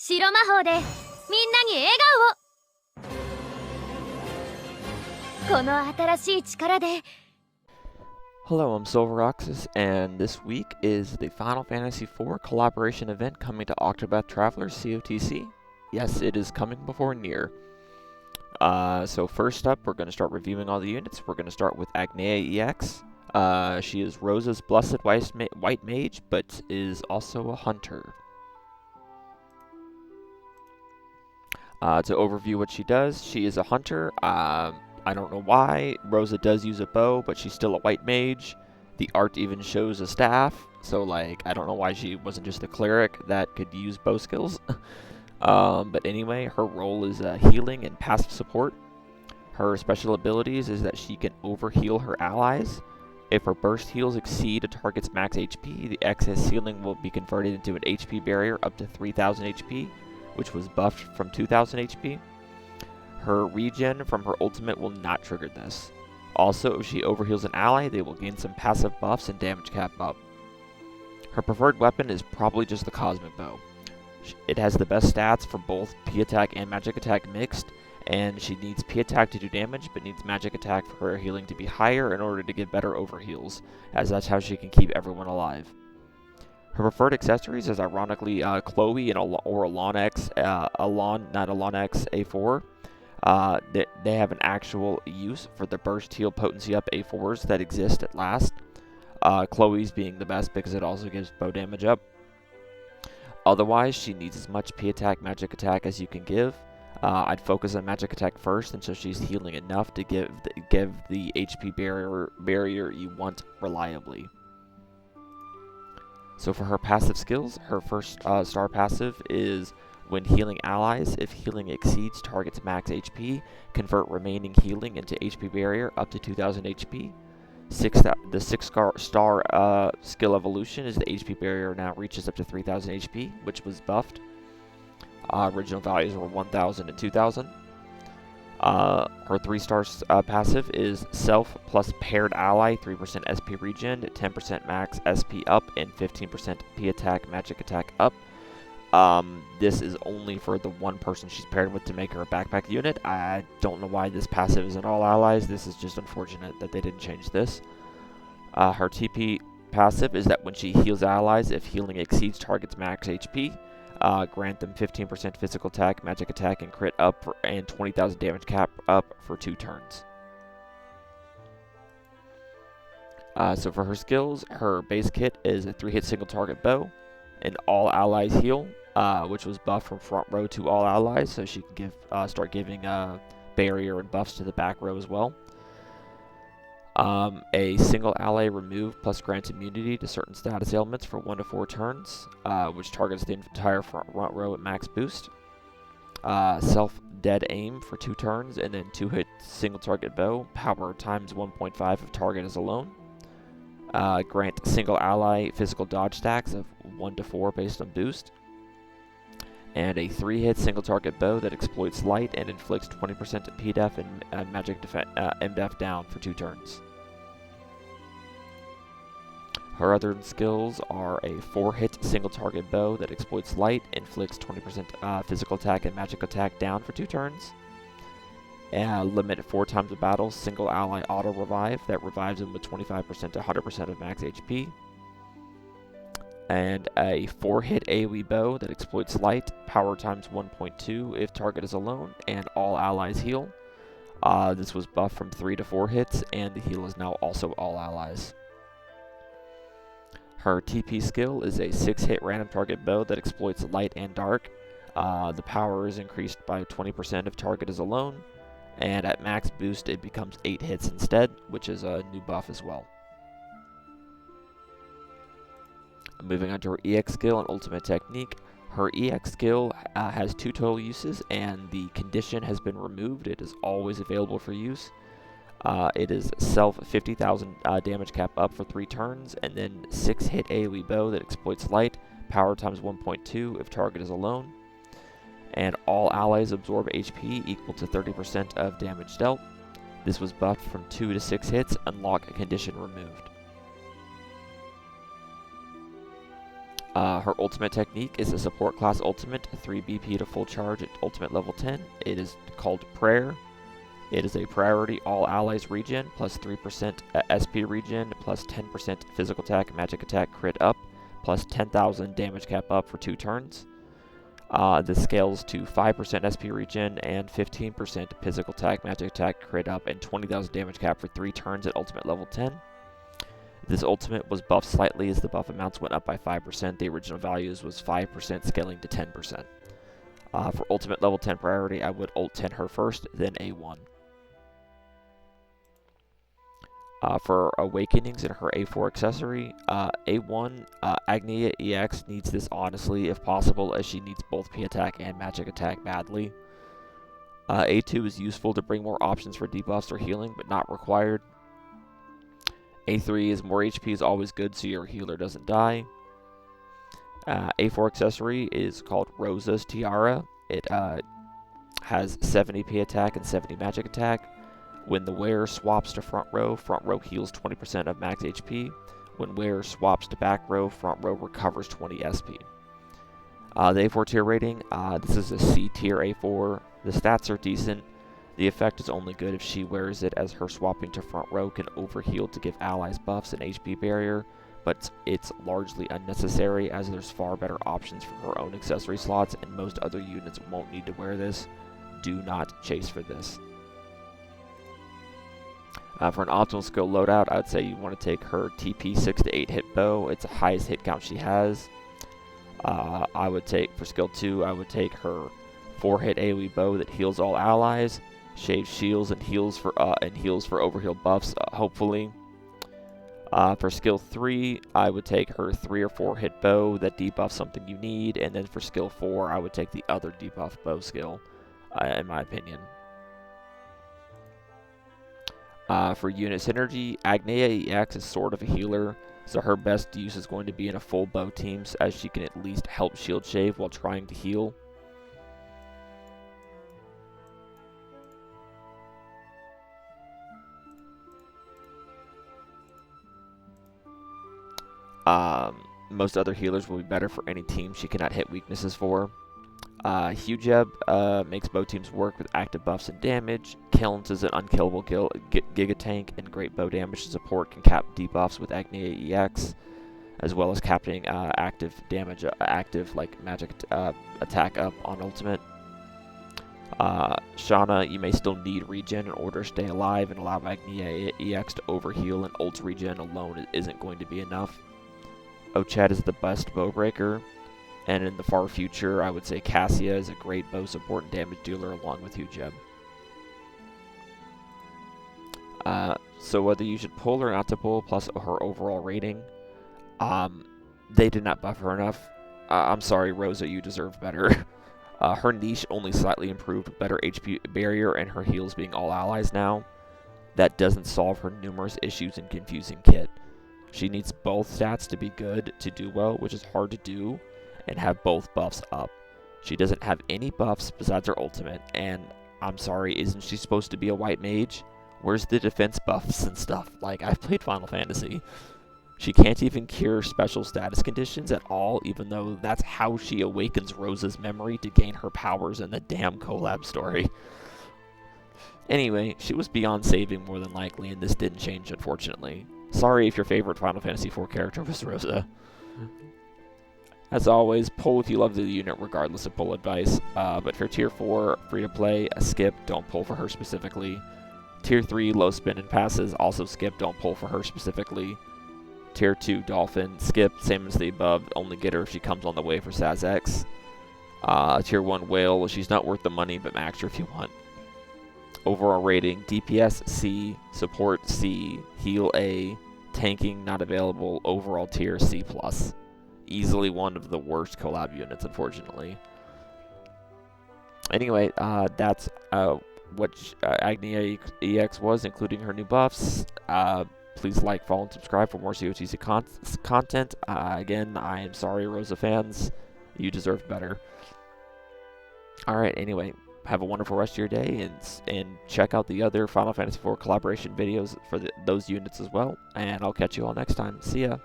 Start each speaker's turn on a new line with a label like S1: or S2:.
S1: 白魔法でみんなに笑顔を。この新しい力で。
S2: Hello, I'm Silveroxis, and this week is the Final Fantasy IV collaboration event coming to Octopath Traveler COTC. Yes, it is coming before Nier. So first up, we're going to start reviewing all the units. We're going to start with Agnea EX. She is Rosa's Blessed White Mage, but is also a hunter. To overview what she does, she is a hunter. I don't know why. Rosa does use a bow, but she's still a white mage. The art even shows a staff, so like, I don't know why she wasn't just a cleric that could use bow skills. But anyway, her role is healing and passive support. Her special abilities is that she can overheal her allies. If her burst heals exceed a target's max HP, the excess healing will be converted into an HP barrier up to 3000 HP, which was buffed from 2000 HP. Her regen from her ultimate will not trigger this. Also, if she overheals an ally, they will gain some passive buffs and damage cap up. Her preferred weapon is probably just the Cosmic Bow. It has the best stats for both P attack and magic attack mixed, and she needs P attack to do damage, but needs magic attack for her healing to be higher in order to get better overheals, as that's how she can keep everyone alive. Her preferred accessories is ironically Chloe and Alon X, Alon X A4. They have an actual use for the burst heal potency up A4s that exist at last. Chloe's being the best because it also gives bow damage up. Otherwise, she needs as much P attack, magic attack as you can give. I'd focus on magic attack first until she's healing enough to give the HP barrier you want reliably. So for her passive skills, her first star passive is when healing allies, if healing exceeds target's max HP, convert remaining healing into HP barrier up to 2000 HP. The 6-star skill evolution is the HP barrier now reaches up to 3000 HP, which was buffed. Original values were 1000 and 2000. Her 3-star passive is self plus paired ally, 3% SP regen, 10% max SP up, and 15% P attack, magic attack up. This is only for the one person she's paired with to make her a backpack unit. I don't know why this passive isn't all allies. This is just unfortunate that they didn't change this. Her TP passive is that when she heals allies, if healing exceeds target's max HP, grant them 15% physical attack, magic attack, and crit up, and 20,000 damage cap up for 2 turns. So for her skills, her base kit is a 3-hit single target bow, an all allies heal, which was buffed from front row to all allies, so she can start giving barrier and buffs to the back row as well. A single ally removed plus grants immunity to certain status ailments for 1 to 4 turns, which targets the entire front row at max boost. Self dead aim for 2 turns, and then 2-hit single target bow, power times 1.5 if target is alone. Grant single ally physical dodge stacks of 1 to 4 based on boost. And a 3-hit single target bow that exploits light and inflicts 20% PDEF and magic MDEF down for 2 turns. Her other skills are a 4-hit single target bow that exploits light, inflicts 20% physical attack and magic attack down for 2 turns. Limit 4 times a battle single ally auto revive that revives him with 25% to 100% of max HP. And a 4-hit AoE bow that exploits light, power times 1.2 if target is alone, and all allies heal. This was buffed from 3 to 4 hits, and the heal is now also all allies. Her TP skill is a 6-hit random target bow that exploits light and dark. The power is increased by 20% if target is alone, and at max boost it becomes 8 hits instead, which is a new buff as well. Moving on to her EX skill and ultimate technique. Her EX skill has 2 total uses, and the condition has been removed. It is always available for use. It is self 50,000 damage cap up for 3 turns, and then 6-hit AoE bow that exploits light, power times 1.2 if target is alone. And all allies absorb HP equal to 30% of damage dealt. This was buffed from 2 to 6 hits, unlock a condition removed. Her ultimate technique is a support class ultimate, 3 BP to full charge at ultimate level 10. It is called Prayer. It is a priority all allies regen, plus 3% SP regen, plus 10% physical attack, magic attack, crit up, plus 10,000 damage cap up for 2 turns. This scales to 5% SP regen and 15% physical attack, magic attack, crit up, and 20,000 damage cap for 3 turns at ultimate level 10. This ultimate was buffed slightly as the buff amounts went up by 5%. The original values was 5% scaling to 10%. For ultimate level 10 priority, I would ult 10 her first, then A1. For Awakenings in her A4 accessory, A1, Agnea EX needs this honestly if possible, as she needs both P attack and magic attack badly. A2 is useful to bring more options for debuffs or healing, but not required. A3 is more HP is always good so your healer doesn't die. A4 accessory is called Rosa's Tiara. It has 70 P attack and 70 magic attack. When the wearer swaps to front row heals 20% of max HP. When wearer swaps to back row recovers 20 SP. The A4 tier rating, this is a C tier A4. The stats are decent. The effect is only good if she wears it, as her swapping to front row can overheal to give allies buffs and HP barrier, but it's largely unnecessary as there's far better options for her own accessory slots and most other units won't need to wear this. Do not chase for this. For an optimal skill loadout, I would say you want to take her TP 6 to 8 hit bow. It's the highest hit count she has. I would take, for skill 2, I would take her 4 hit AoE bow that heals all allies, shaves shields and heals for overheal buffs, hopefully. For skill 3, I would take her 3 or 4 hit bow that debuffs something you need, and then for skill 4, I would take the other debuff bow skill, in my opinion. For unit synergy, Agnea EX is sort of a healer, so her best use is going to be in a full bow team, as she can at least help shield shave while trying to heal. Most other healers will be better for any team she cannot hit weaknesses for. Hugeb makes bow teams work with active buffs and damage. Kilns is an unkillable Giga Tank, and great bow damage support can cap debuffs with Agnea EX, as well as capping active damage, like magic attack up on ultimate. Shauna, you may still need regen in order to stay alive and allow Agnea EX to overheal, and ult regen alone isn't going to be enough. Ochad is the best bow breaker. And in the far future, I would say Cassia is a great bow support and damage dealer along with Hugeb. So whether you should pull or not to pull, plus her overall rating, they did not buff her enough. I'm sorry, Rosa, you deserve better. Her niche only slightly improved with better HP barrier and her heals being all allies now. That doesn't solve her numerous issues and confusing kit. She needs both stats to be good to do well, which is hard to do, and have both buffs up. She doesn't have any buffs besides her ultimate, and I'm sorry, isn't she supposed to be a white mage? Where's the defense buffs and stuff? Like, I've played Final Fantasy. She can't even cure special status conditions at all, even though that's how she awakens Rosa's memory to gain her powers in the damn collab story. Anyway, she was beyond saving more than likely, and this didn't change, unfortunately. Sorry if your favorite Final Fantasy IV character was Rosa. As always, pull if you love the unit regardless of pull advice, but for Tier 4, free to play, a skip, don't pull for her specifically. Tier 3, low spin and passes, also skip, don't pull for her specifically. Tier 2, Dolphin, skip, same as the above, only get her if she comes on the way for Saz-X. Tier 1, Whale, she's not worth the money, but max her if you want. Overall rating, DPS C, Support C, Heal A, Tanking not available, overall tier C+. Easily one of the worst collab units, unfortunately. Anyway, that's what Agnea EX was, including her new buffs. Please like, follow, and subscribe for more COTC content. Again, I am sorry, Rosa fans. You deserve better. Alright, anyway, have a wonderful rest of your day, and check out the other Final Fantasy IV collaboration videos for those units as well. And I'll catch you all next time. See ya.